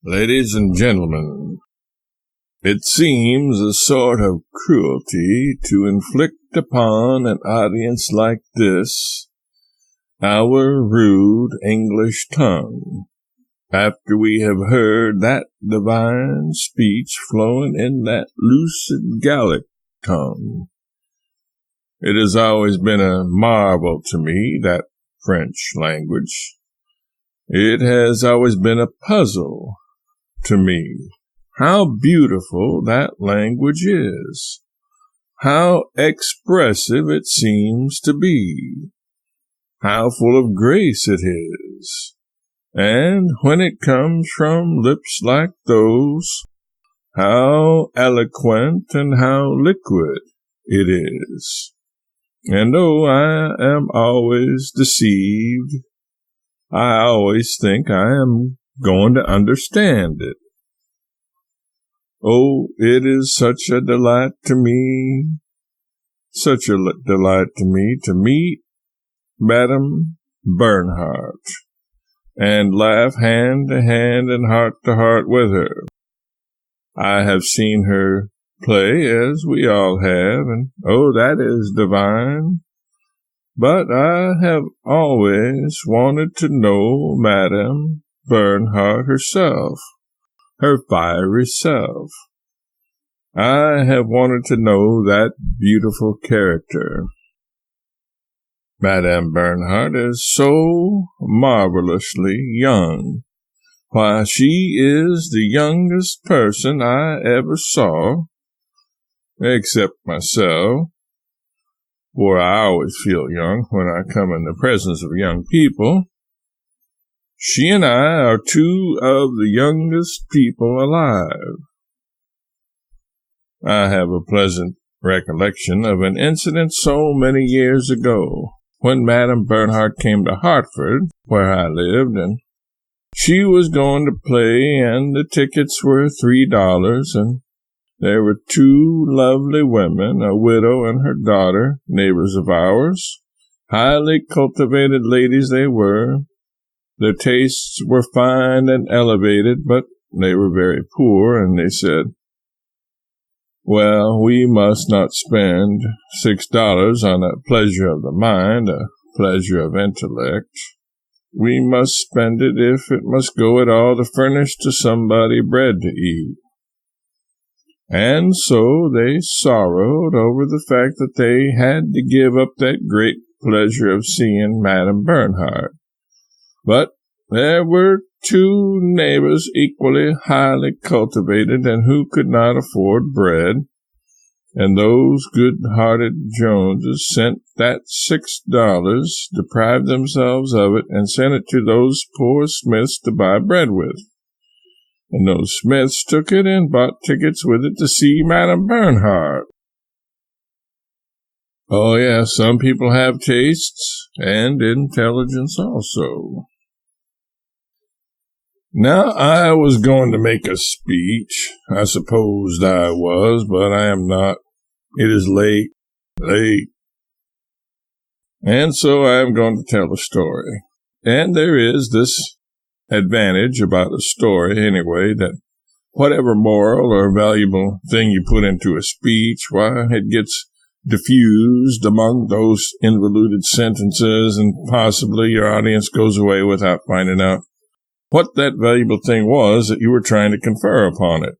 Ladies and gentlemen, it seems a sort of cruelty to inflict upon an audience like this our rude English tongue, after we have heard that divine speech flowing in that lucid Gallic tongue. It has always been a marvel to me, that French language. It has always been a puzzle to me. How beautiful that language is. How expressive it seems to be. How full of grace it is. And when it comes from lips like those, how eloquent and how liquid it is. And though I am always deceived, I always think I am going to understand it. Oh, it is such a delight to me, to meet Madame Bernhardt and laugh hand to hand and heart to heart with her. I have seen her play, as we all have, and oh, that is divine. But I have always wanted to know Madame Bernhardt herself, her fiery self. I have wanted to know that beautiful character. Madame Bernhardt is so marvelously young. Why, she is the youngest person I ever saw, except myself, for I always feel young when I come in the presence of young people. She and I are two of the youngest people alive. I have a pleasant recollection of an incident so many years ago, when Madame Bernhardt came to Hartford, where I lived, and she was going to play, and the tickets were $3, and there were two lovely women, a widow and her daughter, neighbors of ours. Highly cultivated ladies they were. Their tastes were fine and elevated, but they were very poor, and they said, "Well, we must not spend $6 on a pleasure of the mind, a pleasure of intellect. We must spend it, if it must go at all, to furnish to somebody bread to eat." And so they sorrowed over the fact that they had to give up that great pleasure of seeing Madame Bernhardt. But there were two neighbors equally highly cultivated and who could not afford bread, and those good-hearted Joneses sent that $6, deprived themselves of it, and sent it to those poor Smiths to buy bread with. And those Smiths took it and bought tickets with it to see Madame Bernhardt. Oh, yes, some people have tastes and intelligence also. Now, I was going to make a speech. I supposed I was, but I am not. It is late. And so I am going to tell a story. And there is this advantage about a story, anyway, that whatever moral or valuable thing you put into a speech, why, it gets diffused among those involuted sentences, and possibly your audience goes away without finding out what that valuable thing was that you were trying to confer upon it.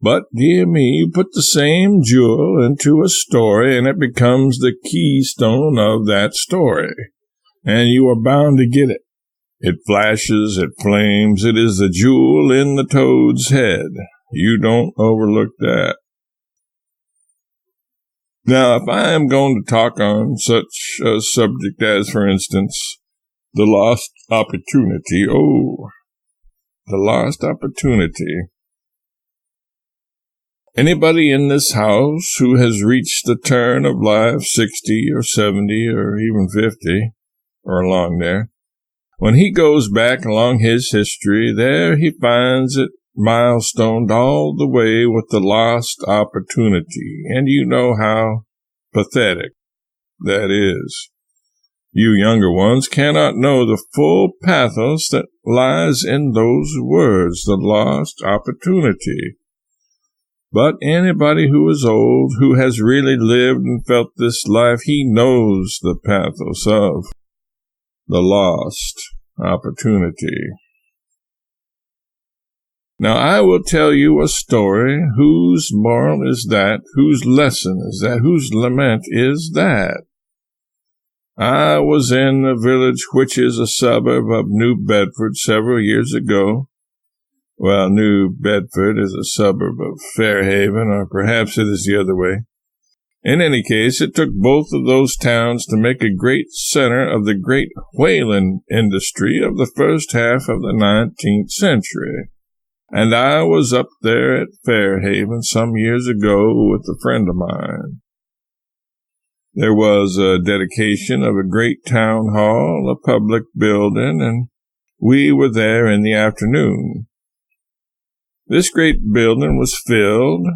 But, dear me, put the same jewel into a story, and it becomes the keystone of that story, and you are bound to get it. It flashes, it flames, it is the jewel in the toad's head. You don't overlook that. Now, if I am going to talk on such a subject as, for instance, the lost opportunity, the lost opportunity. Anybody in this house who has reached the turn of life, 60 or 70 or even 50, or along there, when he goes back along his history, there he finds it milestoned all the way with the lost opportunity. And you know how pathetic that is. You younger ones cannot know the full pathos that lies in those words, the lost opportunity. But anybody who is old, who has really lived and felt this life, he knows the pathos of the lost opportunity. Now I will tell you a story whose moral is that, whose lesson is that, whose lament is that. I was in a village which is a suburb of New Bedford several years ago. Well, New Bedford is a suburb of Fairhaven, or perhaps it is the other way. In any case, it took both of those towns to make a great center of the great whaling industry of the first half of the 19th century. And I was up there at Fairhaven some years ago with a friend of mine. There was a dedication of a great town hall, a public building, and we were there in the afternoon. This great building was filled,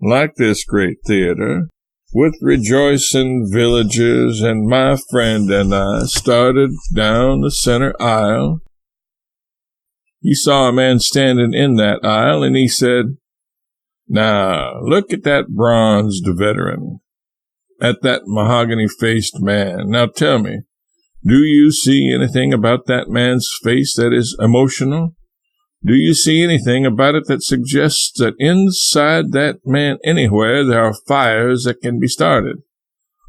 like this great theater, with rejoicing villagers, and my friend and I started down the center aisle. He saw a man standing in that aisle, and he said, "Now, look at that bronzed veteran, at that mahogany-faced man. Now tell me, do you see anything about that man's face that is emotional? Do you see anything about it that suggests that inside that man anywhere there are fires that can be started?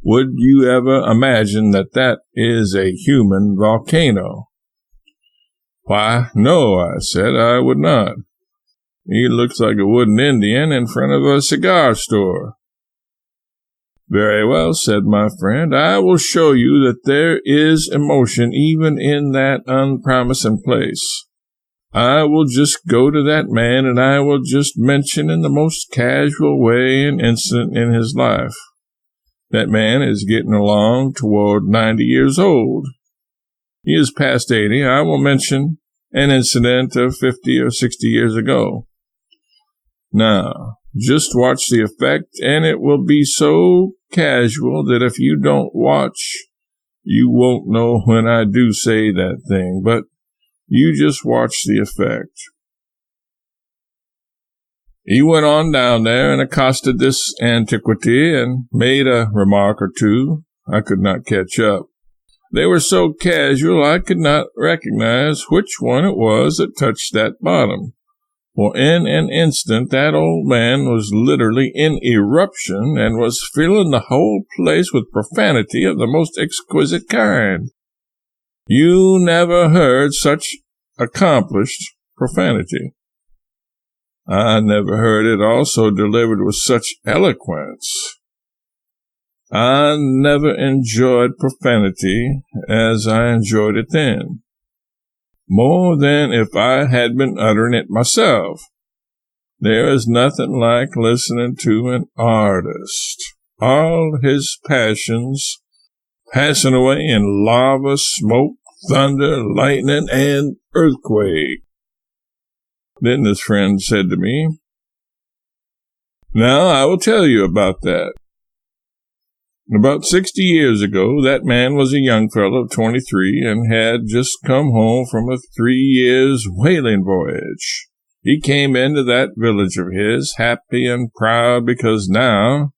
Would you ever imagine that that is a human volcano?" "Why, no," I said, "I would not. He looks like a wooden Indian in front of a cigar store." "Very well," said my friend, "I will show you that there is emotion even in that unpromising place. I will just go to that man, and I will just mention in the most casual way an incident in his life. That man is getting along toward 90 years old. He is past 80. I will mention an incident of 50 or 60 years ago. Now, just watch the effect, and it will be so casual that if you don't watch, you won't know when I do say that thing, but you just watch the effect." He went on down there and accosted this antiquity and made a remark or two. I could not catch up. They were so casual I could not recognize which one it was that touched that bottom. For in an instant that old man was literally in eruption and was filling the whole place with profanity of the most exquisite kind. You never heard such accomplished profanity. I never heard it also delivered with such eloquence. I never enjoyed profanity as I enjoyed it then, more than if I had been uttering it myself. There is nothing like listening to an artist, all his passions passing away in lava, smoke, thunder, lightning, and earthquake. Then this friend said to me, "Now I will tell you about that. About 60 years ago, that man was a young fellow of 23 and had just come home from a 3 years whaling voyage. He came into that village of his happy and proud because now,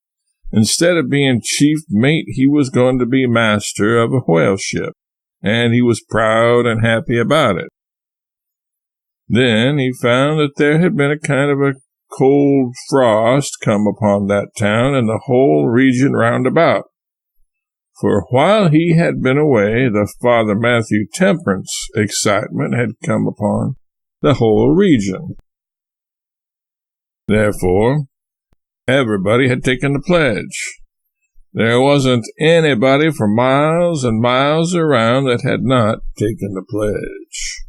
instead of being chief mate, he was going to be master of a whale ship, and he was proud and happy about it. Then he found that there had been a kind of a cold frost come upon that town and the whole region round about. For while he had been away, the Father Matthew temperance excitement had come upon the whole region. Therefore, everybody had taken the pledge. There wasn't anybody for miles and miles around that had not taken the pledge.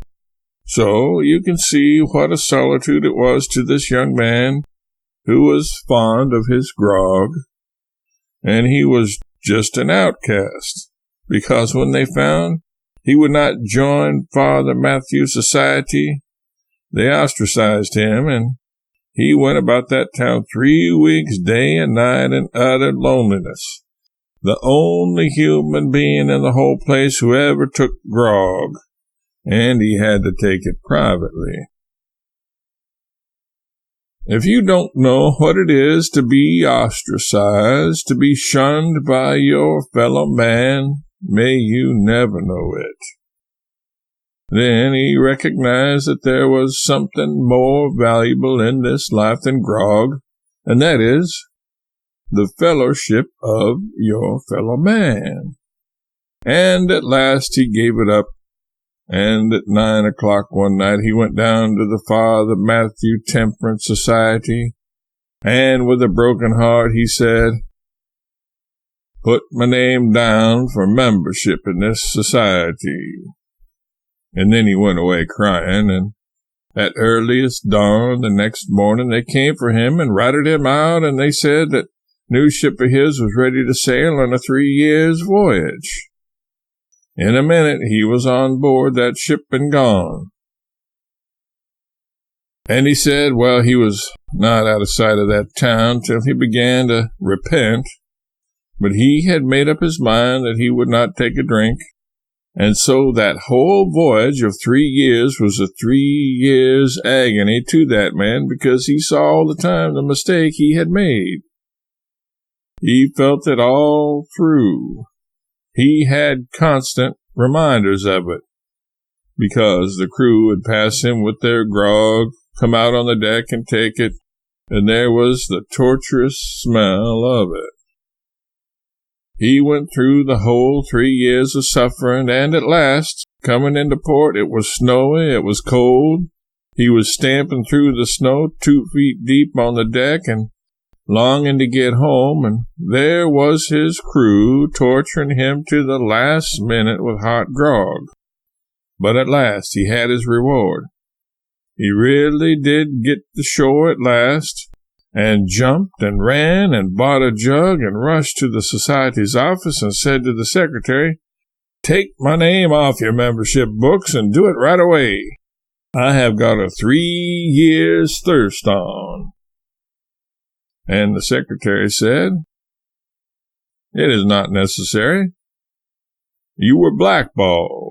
So you can see what a solitude it was to this young man who was fond of his grog, and he was just an outcast, because when they found he would not join Father Matthew's society, they ostracized him, and he went about that town 3 weeks, day and night, in utter loneliness. the only human being in the whole place who ever took grog, and he had to take it privately. If you don't know what it is to be ostracized, to be shunned by your fellow man, may you never know it. Then he recognized that there was something more valuable in this life than grog, and that is the fellowship of your fellow man. And at last he gave it up, and at 9 o'clock one night he went down to the Father Matthew Temperance Society, and with a broken heart he said, "Put my name down for membership in this society." And then he went away crying, and at earliest dawn the next morning they came for him and routed him out, and they said that new ship of his was ready to sail on a 3 years' voyage. In a minute he was on board that ship and gone. And he said, well, he was not out of sight of that town till he began to repent, but he had made up his mind that he would not take a drink, and so that whole voyage of 3 years was a 3 years' agony to that man, because he saw all the time the mistake he had made. He felt it all through. He had constant reminders of it, because the crew would pass him with their grog, come out on the deck and take it, and there was the torturous smell of it. He went through the whole 3 years of suffering, and at last, coming into port, it was snowy, it was cold. He was stamping through the snow 2 feet deep on the deck and longing to get home, and there was his crew torturing him to the last minute with hot grog. But at last he had his reward. He really did get to shore at last, and jumped and ran and bought a jug and rushed to the society's office and said to the secretary, "Take my name off your membership books and do it right away. I have got a 3 years' thirst on." And the secretary said, "It is not necessary. You were blackballed.